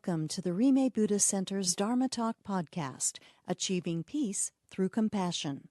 Welcome to the Rime Buddhist Center's Dharma Talk podcast, Achieving Peace Through Compassion.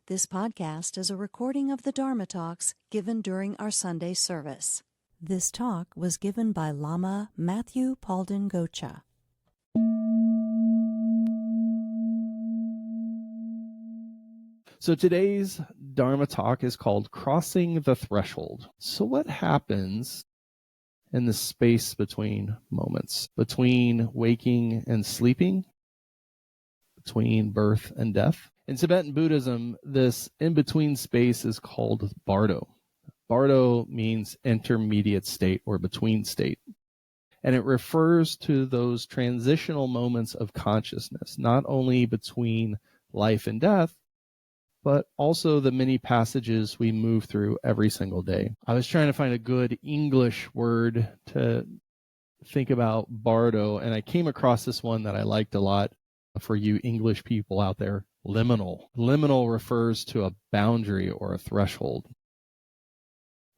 This podcast is a recording of the Dharma Talks given during our Sunday service. This talk was given by Lama Matthew Palden Gocha. So today's Dharma Talk is called Crossing the Threshold. So what happens in the space between moments, between waking and sleeping, between birth and death? In Tibetan Buddhism, this in-between space is called Bardo. Bardo means intermediate state or between state. And it refers to those transitional moments of consciousness, not only between life and death, but also the many passages we move through every single day. I was trying to find a good English word to think about Bardo, and I came across this one that I liked a lot for you English people out there, liminal. Liminal refers to a boundary or a threshold.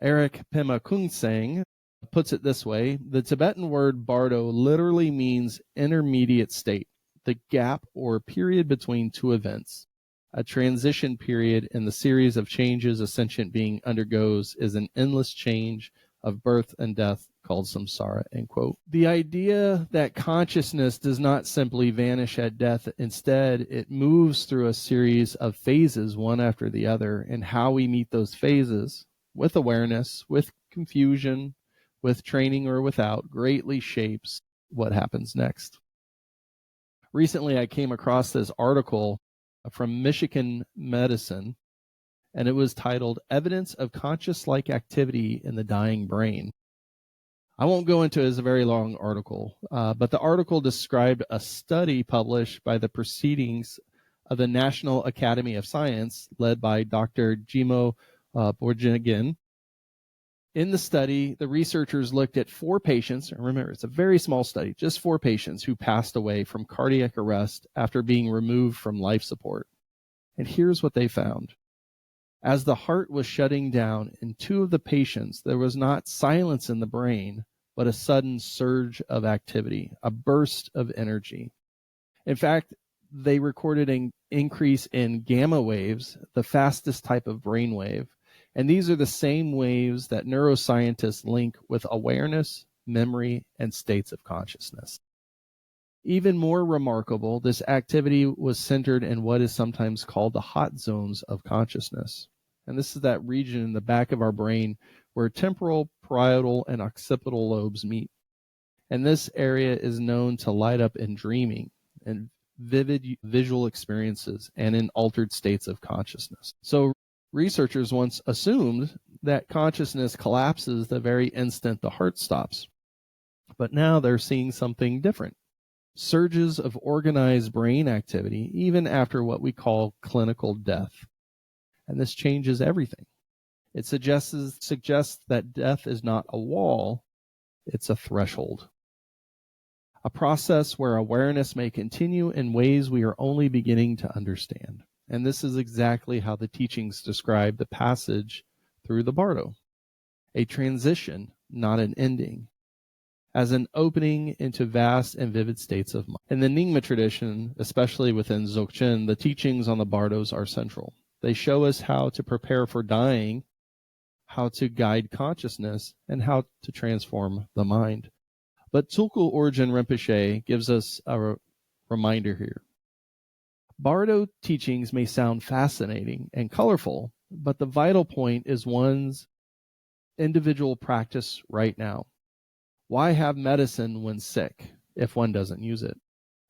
Eric Pema Kungsang puts it this way: the Tibetan word Bardo literally means intermediate state, the gap or period between two events. A transition period in the series of changes a sentient being undergoes is an endless change of birth and death called samsara, end quote. The idea that consciousness does not simply vanish at death, instead it moves through a series of phases, one after the other, and how we meet those phases, with awareness, with confusion, with training or without, greatly shapes what happens next. Recently I came across this article from Michigan Medicine, and it was titled Evidence of Conscious-like Activity in the Dying Brain. I won't go into it as a very long article, but the article described a study published by the Proceedings of the National Academy of Science, led by Dr. Jimo Borjigin. In the study, the researchers looked at 4 patients, and remember, it's a very small study, just 4 patients who passed away from cardiac arrest after being removed from life support. And here's what they found. As the heart was shutting down in 2 of the patients, there was not silence in the brain, but a sudden surge of activity, a burst of energy. In fact, they recorded an increase in gamma waves, the fastest type of brain wave. And these are the same waves that neuroscientists link with awareness, memory, and states of consciousness. Even more remarkable, this activity was centered in what is sometimes called the hot zones of consciousness. And this is that region in the back of our brain where temporal, parietal, and occipital lobes meet. And this area is known to light up in dreaming and vivid visual experiences and in altered states of consciousness. So researchers once assumed that consciousness collapses the very instant the heart stops. But now they're seeing something different. Surges of organized brain activity, even after what we call clinical death. And this changes everything. It suggests that death is not a wall, it's a threshold. A process where awareness may continue in ways we are only beginning to understand. And this is exactly how the teachings describe the passage through the Bardo. A transition, not an ending, as an opening into vast and vivid states of mind. In the Nyingma tradition, especially within Dzogchen, the teachings on the Bardos are central. They show us how to prepare for dying, how to guide consciousness, and how to transform the mind. But Tulku Orjin Rinpoche gives us a reminder here. Bardo teachings may sound fascinating and colorful, but the vital point is one's individual practice right now. Why have medicine when sick if one doesn't use it?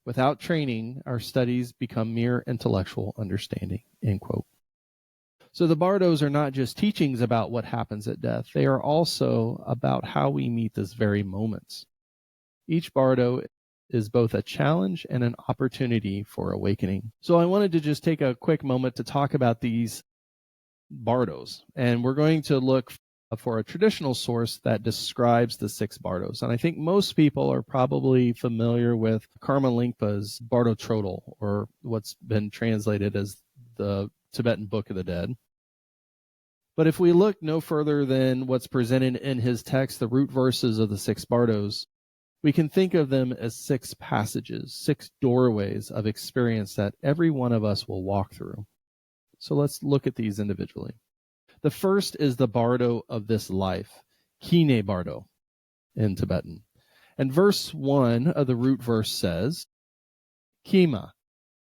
Without training, our studies become mere intellectual understanding, end quote. So the Bardos are not just teachings about what happens at death. They are also about how we meet this very moment. Each Bardo is both a challenge and an opportunity for awakening. So I wanted to just take a quick moment to talk about these Bardos. And we're going to look for a traditional source that describes the 6 Bardos. And I think most people are probably familiar with Karma Lingpa's Bardo Trodal, or what's been translated as the Tibetan Book of the Dead. But if we look no further than what's presented in his text, the root verses of the 6 Bardos, We can think of them as 6 passages, 6 doorways of experience that every one of us will walk through. So let's look at these individually. The first is the Bardo of this life, Kine Bardo in Tibetan. And verse 1 of the root verse says, Kima,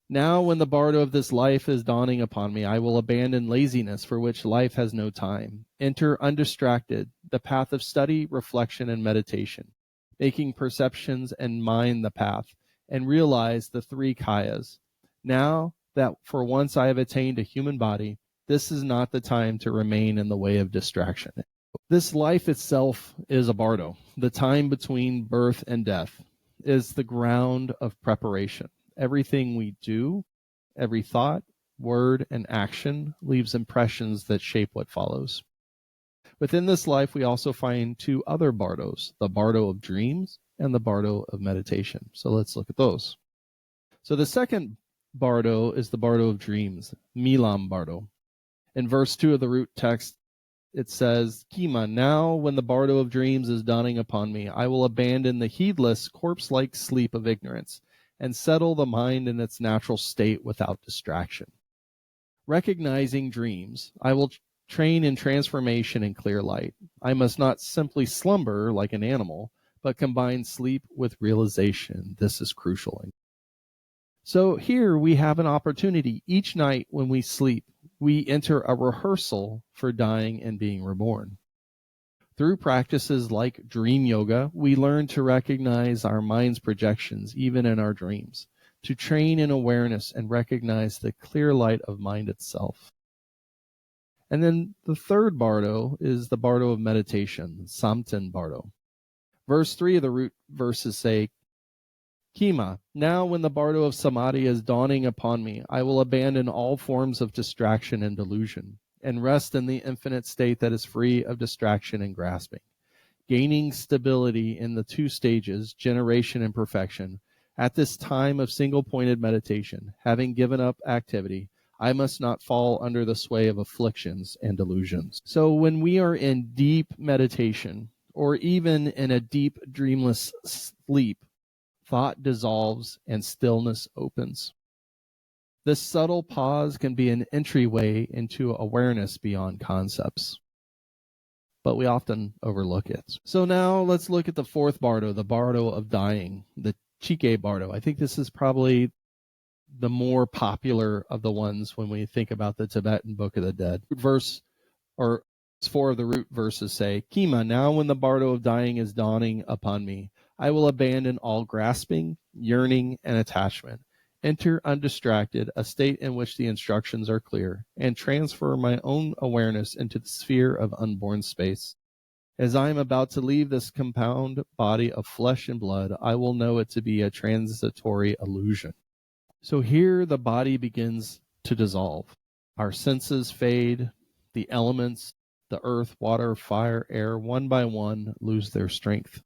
now when the Bardo of this life is dawning upon me, I will abandon laziness for which life has no time. Enter undistracted, the path of study, reflection, and meditation, making perceptions and mind the path, and realize the 3 kayas. Now that for once I have attained a human body, this is not the time to remain in the way of distraction. This life itself is a bardo. The time between birth and death is the ground of preparation. Everything we do, every thought, word, and action leaves impressions that shape what follows. Within this life, we also find 2 other bardos, the bardo of dreams and the bardo of meditation. So let's look at those. So the second bardo is the bardo of dreams, Milam Bardo. In verse 2 of the root text, it says, Kima, now when the bardo of dreams is dawning upon me, I will abandon the heedless, corpse-like sleep of ignorance and settle the mind in its natural state without distraction. Recognizing dreams, I will train in transformation and clear light. I must not simply slumber like an animal, but combine sleep with realization. This is crucial. So here we have an opportunity. Each night when we sleep, we enter a rehearsal for dying and being reborn. Through practices like dream yoga, we learn to recognize our mind's projections, even in our dreams, to train in awareness and recognize the clear light of mind itself. And then the third bardo is the bardo of meditation, Samten Bardo. Verse 3 of the root verses say, Kima, now when the bardo of samadhi is dawning upon me, I will abandon all forms of distraction and delusion, and rest in the infinite state that is free of distraction and grasping. Gaining stability in the 2 stages, generation and perfection, at this time of single-pointed meditation, having given up activity, I must not fall under the sway of afflictions and delusions. So when we are in deep meditation, or even in a deep dreamless sleep, thought dissolves and stillness opens. This subtle pause can be an entryway into awareness beyond concepts, but we often overlook it. So now let's look at the fourth bardo, the bardo of dying, the Chike Bardo. I think this is probably the more popular of the ones when we think about the Tibetan Book of the Dead. Verse 4 of the root verses say, Kima, now when the bardo of dying is dawning upon me, I will abandon all grasping, yearning, and attachment, enter undistracted, a state in which the instructions are clear, and transfer my own awareness into the sphere of unborn space. As I am about to leave this compound body of flesh and blood, I will know it to be a transitory illusion. So here the body begins to dissolve. Our senses fade, the elements, the earth, water, fire, air, one by one lose their strength.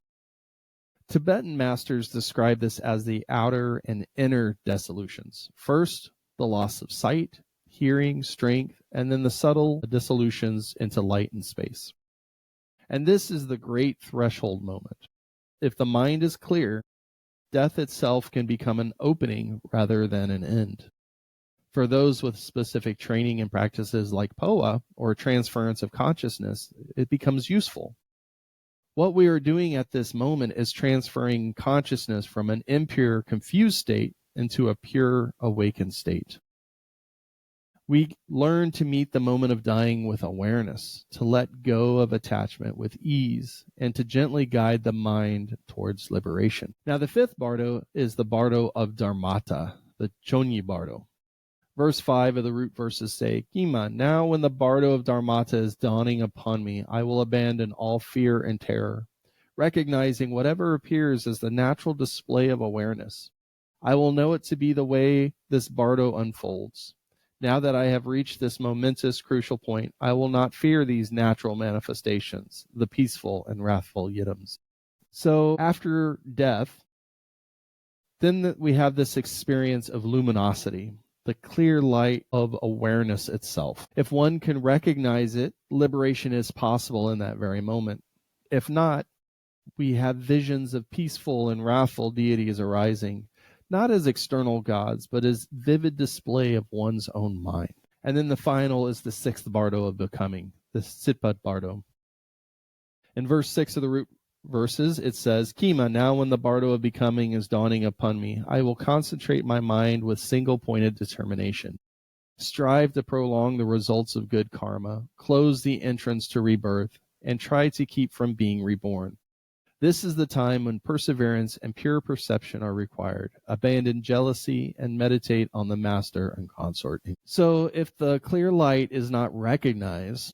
Tibetan masters describe this as the outer and inner dissolutions. First, the loss of sight, hearing, strength, and then the subtle dissolutions into light and space. And this is the great threshold moment. If the mind is clear, death itself can become an opening rather than an end. For those with specific training and practices like POA, or transference of consciousness, it becomes useful. What we are doing at this moment is transferring consciousness from an impure, confused state into a pure, awakened state. We learn to meet the moment of dying with awareness, to let go of attachment with ease, and to gently guide the mind towards liberation. Now, the fifth bardo is the bardo of Dharmata, the Chonyi Bardo. Verse 5 of the root verses say, Kima, now when the bardo of Dharmata is dawning upon me, I will abandon all fear and terror, recognizing whatever appears as the natural display of awareness. I will know it to be the way this bardo unfolds. Now that I have reached this momentous, crucial point, I will not fear these natural manifestations, the peaceful and wrathful yidams. So after death, then we have this experience of luminosity, the clear light of awareness itself. If one can recognize it, liberation is possible in that very moment. If not, We have visions of peaceful and wrathful deities arising, not as external gods, but as vivid display of one's own mind. And then the final is the sixth bardo of becoming, the Sitpat bardo. In verse 6 of the root verses, it says, Kima, now when the bardo of becoming is dawning upon me, I will concentrate my mind with single-pointed determination. Strive to prolong the results of good karma, close the entrance to rebirth, and try to keep from being reborn. This is the time when perseverance and pure perception are required. Abandon jealousy and meditate on the master and consort. So if the clear light is not recognized,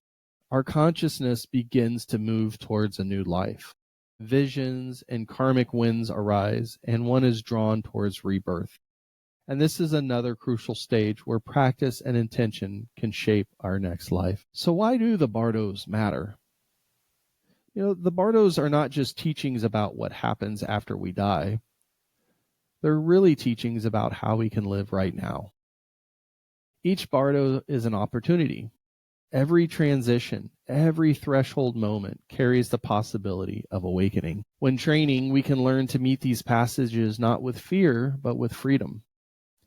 our consciousness begins to move towards a new life. Visions and karmic winds arise, and one is drawn towards rebirth. And this is another crucial stage where practice and intention can shape our next life. So why do the bardos matter? The bardos are not just teachings about what happens after we die. They're really teachings about how we can live right now. Each bardo is an opportunity. Every transition, every threshold moment carries the possibility of awakening. When training, we can learn to meet these passages not with fear, but with freedom.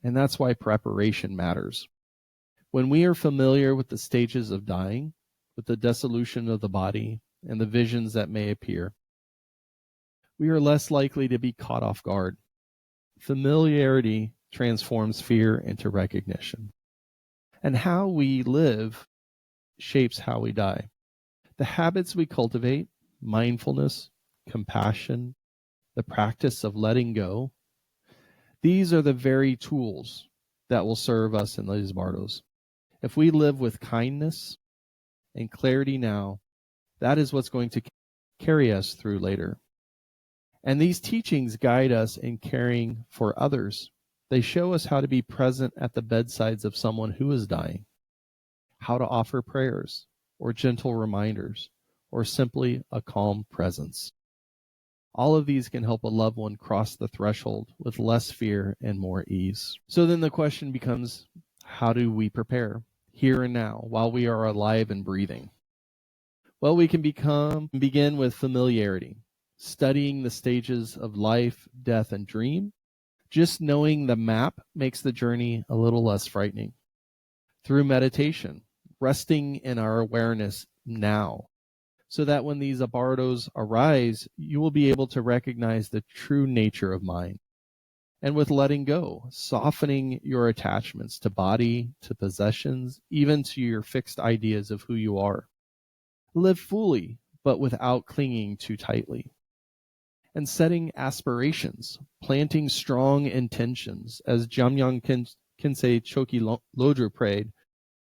And that's why preparation matters. When we are familiar with the stages of dying, with the dissolution of the body, and the visions that may appear, we are less likely to be caught off guard. Familiarity transforms fear into recognition. And how we live shapes how we die. The habits we cultivate, mindfulness, compassion, the practice of letting go, these are the very tools that will serve us in these bardos. If we live with kindness and clarity now, that is what's going to carry us through later. And these teachings guide us in caring for others. They show us how to be present at the bedsides of someone who is dying, how to offer prayers or gentle reminders, or simply a calm presence. All of these can help a loved one cross the threshold with less fear and more ease. So then the question becomes, how do we prepare here and now while we are alive and breathing? Well, we can begin with familiarity, studying the stages of life, death, and dream. Just knowing the map makes the journey a little less frightening. Through meditation, resting in our awareness now, so that when these bardos arise, you will be able to recognize the true nature of mind. And with letting go, softening your attachments to body, to possessions, even to your fixed ideas of who you are. Live fully, but without clinging too tightly. And setting aspirations, planting strong intentions, as Jamyang Khyentse Choki Lodro prayed,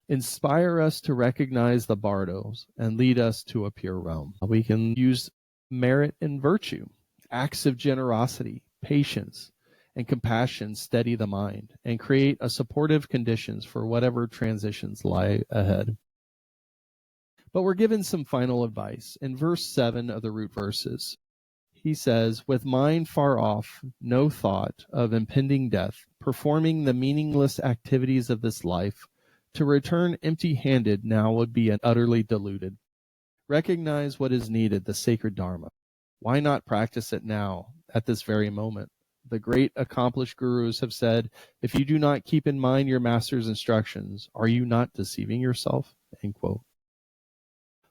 inspire us to recognize the bardos and lead us to a pure realm. We can use merit and virtue, acts of generosity, patience, and compassion steady the mind and create a supportive conditions for whatever transitions lie ahead. But we're given some final advice. In verse 7 of the root verses, he says, with mind far off, no thought of impending death, performing the meaningless activities of this life, to return empty-handed now would be utterly deluded. Recognize what is needed, the sacred Dharma. Why not practice it now, at this very moment? The great accomplished gurus have said, if you do not keep in mind your master's instructions, are you not deceiving yourself? End quote.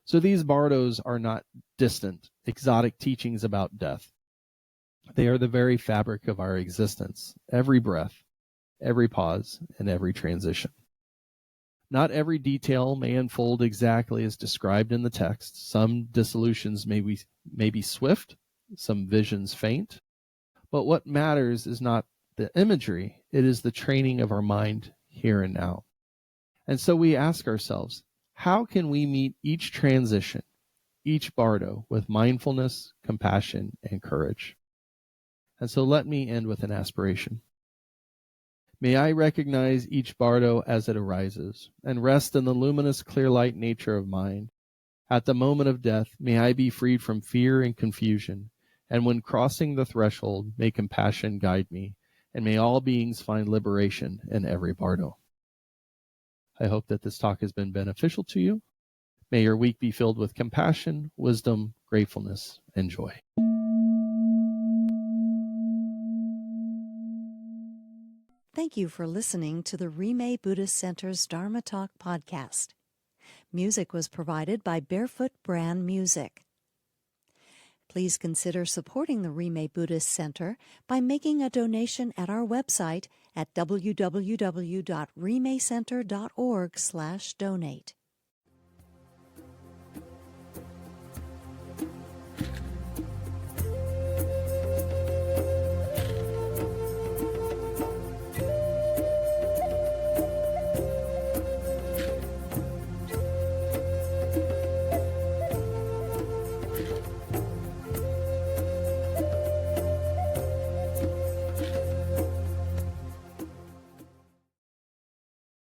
So these bardos are not distant, exotic teachings about death. They are the very fabric of our existence, every breath, every pause, and every transition. Not every detail may unfold exactly as described in the text. Some dissolutions may be swift, some visions faint. But what matters is not the imagery, it is the training of our mind here and now. And so we ask ourselves, how can we meet each transition, each bardo, with mindfulness, compassion, and courage? And so let me end with an aspiration. May I recognize each bardo as it arises, and rest in the luminous, clear light nature of mind. At the moment of death, may I be freed from fear and confusion, and when crossing the threshold, may compassion guide me, and may all beings find liberation in every bardo. I hope that this talk has been beneficial to you. May your week be filled with compassion, wisdom, gratefulness, and joy. Thank you for listening to the Rime Buddhist Center's Dharma Talk podcast. Music was provided by Barefoot Bran Music. Please consider supporting the Rime Buddhist Center by making a donation at our website at www.rimecenter.org/donate.